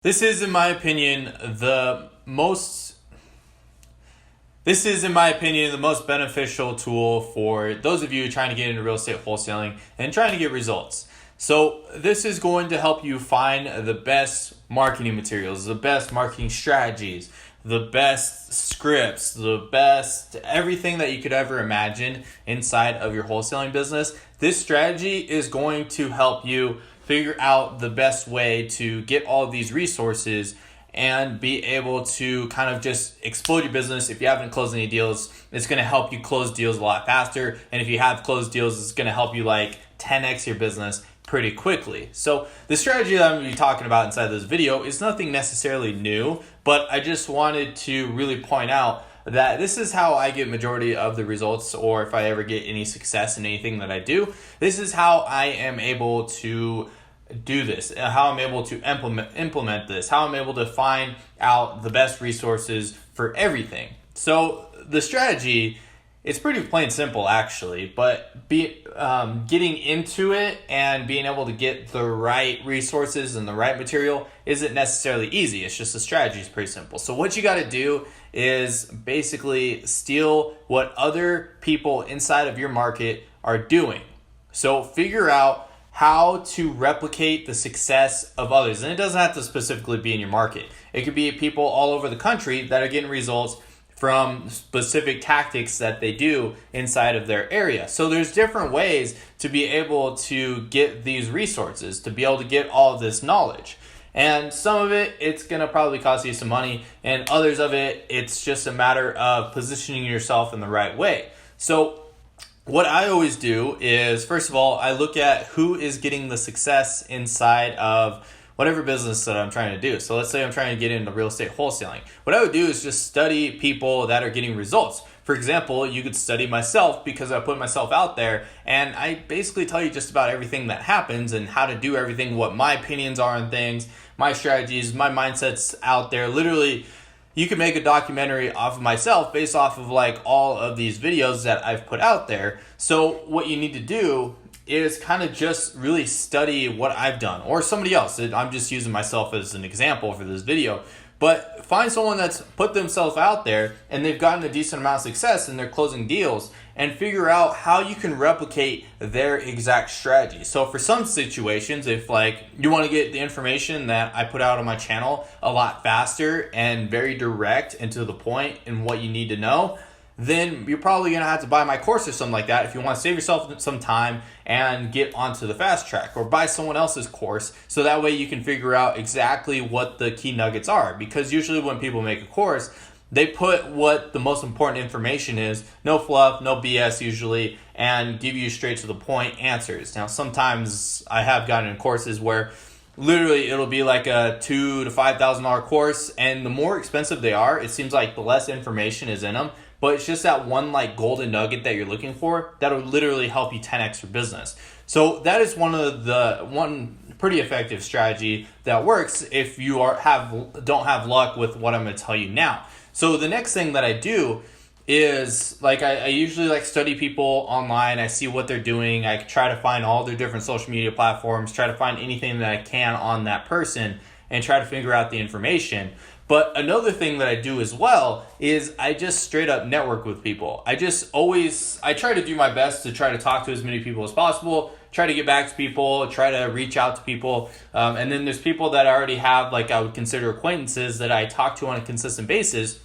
This is, in my opinion, the most beneficial tool for those of you trying to get into real estate wholesaling and trying to get results. So this is going to help you find the best marketing materials, the best marketing strategies, the best scripts, the best everything that you could ever imagine inside of your wholesaling business. This strategy is going to help you figure out the best way to get all of these resources and be able to kind of just explode your business. If you haven't closed any deals, it's going to help you close deals a lot faster. And if you have closed deals, it's going to help you like 10x your business pretty quickly. So the strategy that I'm going to be talking about inside this video is nothing necessarily new, but I just wanted to really point out that this is how I get majority of the results, or if I ever get any success in anything that I do, this is how I am able to do this, how I'm able to implement this, how I'm able to find out the best resources for everything. So the strategy, it's pretty plain simple actually, but getting into it and being able to get the right resources and the right material isn't necessarily easy. It's just the strategy is pretty simple. So what you got to do is basically steal what other people inside of your market are doing. So figure out how to replicate the success of others. And it doesn't have to specifically be in your market. It could be people all over the country that are getting results from specific tactics that they do inside of their area. So there's different ways to be able to get these resources, to be able to get all of this knowledge. And some of it, it's going to probably cost you some money, and others of it, it's just a matter of positioning yourself in the right way. So what I always do is, first of all, I look at who is getting the success inside of whatever business that I'm trying to do. So let's say I'm trying to get into real estate wholesaling. What I would do is just study people that are getting results. For example, you could study myself because I put myself out there and I basically tell you just about everything that happens and how to do everything, what my opinions are on things, my strategies, my mindsets out there. Literally, you can make a documentary off of myself based off of like all of these videos that I've put out there. So what you need to do is kind of just really study what I've done or somebody else. I'm just using myself as an example for this video, but find someone that's put themselves out there and they've gotten a decent amount of success and they're closing deals, and figure out how you can replicate their exact strategy. So for some situations, if like you want to get the information that I put out on my channel a lot faster and very direct and to the point in what you need to know, then you're probably going to have to buy my course or something like that if you want to save yourself some time and get onto the fast track, or buy someone else's course so that way you can figure out exactly what the key nuggets are. Because usually when people make a course, they put what the most important information is, no fluff, no BS usually, and give you straight to the point answers. Now, sometimes I have gotten in courses where literally it'll be like a $2,000 to $5,000 course, and the more expensive they are, it seems like the less information is in them. But it's just that one like golden nugget that you're looking for that'll literally help you 10x your business. So that is one pretty effective strategy that works if you don't have luck with what I'm going to tell you now. So the next thing that I do is like I usually like study people online. I see what they're doing. I try to find all their different social media platforms, try to find anything that I can on that person and try to figure out the information. But another thing that I do as well is I just straight up network with people. I try to do my best to try to talk to as many people as possible, try to get back to people, try to reach out to people. And then there's people that I already have, like I would consider acquaintances that I talk to on a consistent basis.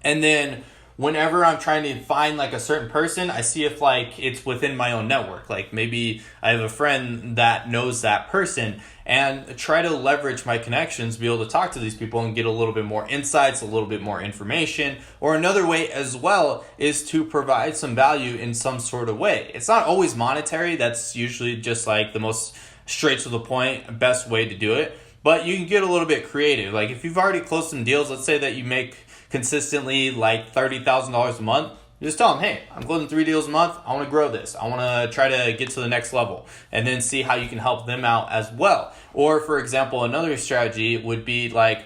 And then whenever I'm trying to find like a certain person, I see if like it's within my own network. Like maybe I have a friend that knows that person, and try to leverage my connections, be able to talk to these people and get a little bit more insights, a little bit more information. Or another way as well is to provide some value in some sort of way. It's not always monetary. That's usually just like the most straight to the point, best way to do it. But you can get a little bit creative. Like if you've already closed some deals, let's say that you make consistently like $30,000 a month, just tell them, hey, I'm closing 3 deals a month. I want to grow this. I want to try to get to the next level, and then see how you can help them out as well. Or for example, another strategy would be like,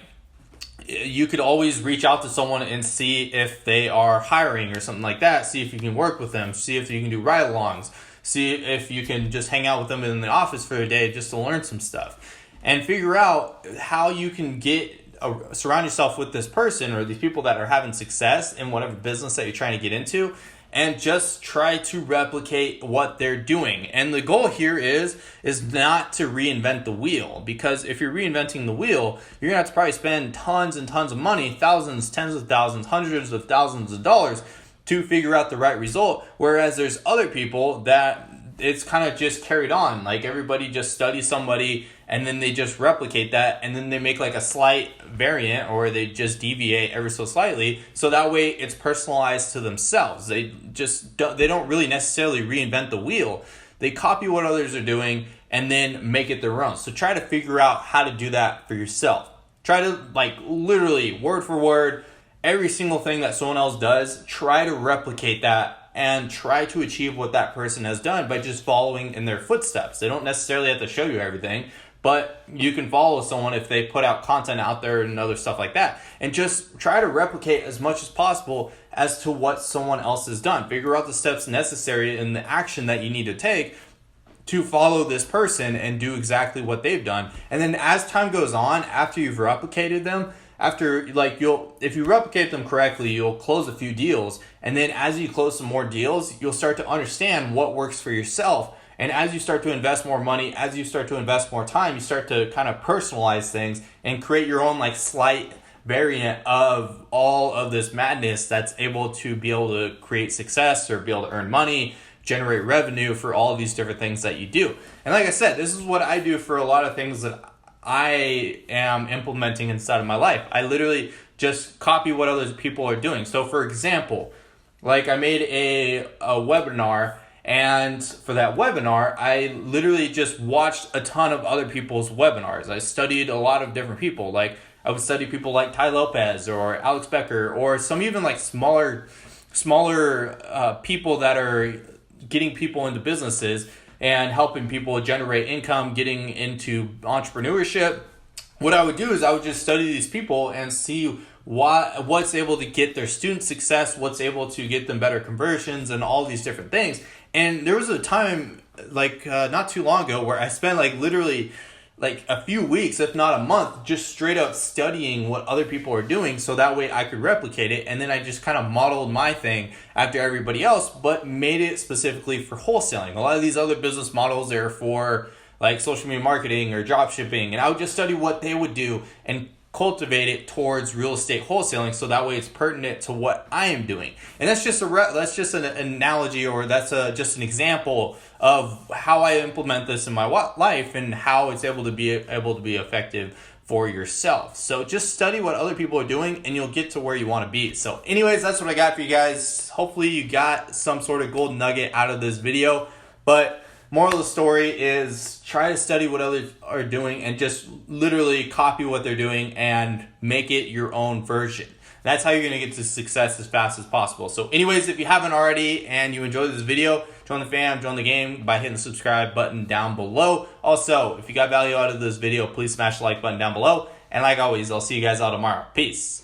you could always reach out to someone and see if they are hiring or something like that. See if you can work with them. See if you can do ride-alongs. See if you can just hang out with them in the office for a day just to learn some stuff. and figure out how you can surround yourself with this person or these people that are having success in whatever business that you're trying to get into, and just try to replicate what they're doing. And the goal here is not to reinvent the wheel, because if you're reinventing the wheel, you're gonna have to probably spend tons and tons of money, thousands, tens of thousands, hundreds of thousands of dollars to figure out the right result. Whereas there's other people that it's kind of just carried on. Like everybody just studies somebody and then they just replicate that, and then they make like a slight variant, or they just deviate ever so slightly. So that way it's personalized to themselves. They don't really necessarily reinvent the wheel. They copy what others are doing and then make it their own. So try to figure out how to do that for yourself. Try to, like, literally word for word, every single thing that someone else does, try to replicate that and try to achieve what that person has done by just following in their footsteps. They don't necessarily have to show you everything, but you can follow someone if they put out content out there and other stuff like that. And just try to replicate as much as possible as to what someone else has done. Figure out the steps necessary and the action that you need to take to follow this person and do exactly what they've done. And then as time goes on, after you've replicated them, if you replicate them correctly, you'll close a few deals. And then as you close some more deals, you'll start to understand what works for yourself. And as you start to invest more money, as you start to invest more time, you start to kind of personalize things and create your own, like, slight variant of all of this madness that's able to create success or be able to earn money, generate revenue for all of these different things that you do. And like I said, this is what I do for a lot of things that I am implementing inside of my life. I literally just copy what other people are doing. So for example, like I made a webinar, and for that webinar, I literally just watched a ton of other people's webinars. I studied a lot of different people. Like I would study people like Ty Lopez or Alex Becker, or some even like smaller people that are getting people into businesses and helping people generate income, getting into entrepreneurship. What I would do is I would just study these people and see what's able to get their student success, what's able to get them better conversions, and all these different things. And there was a time, not too long ago, where I spent literally a few weeks, if not a month, just straight up studying what other people are doing, so that way I could replicate it. And then I just kind of modeled my thing after everybody else, but made it specifically for wholesaling. A lot of these other business models are for like social media marketing or drop shipping, and I would just study what they would do and cultivate it towards real estate wholesaling, so that way it's pertinent to what I am doing. And that's just an analogy, or that's just an example of how I implement this in my life and how it's able to be effective for yourself. So just study what other people are doing and you'll get to where you want to be. So anyways, that's what I got for you guys. Hopefully you got some sort of gold nugget out of this video. But moral of the story is try to study what others are doing and just literally copy what they're doing and make it your own version. That's how you're going to get to success as fast as possible. So anyways, if you haven't already and you enjoyed this video, join the fam, join the game by hitting the subscribe button down below. Also, if you got value out of this video, please smash the like button down below. And like always, I'll see you guys all tomorrow. Peace.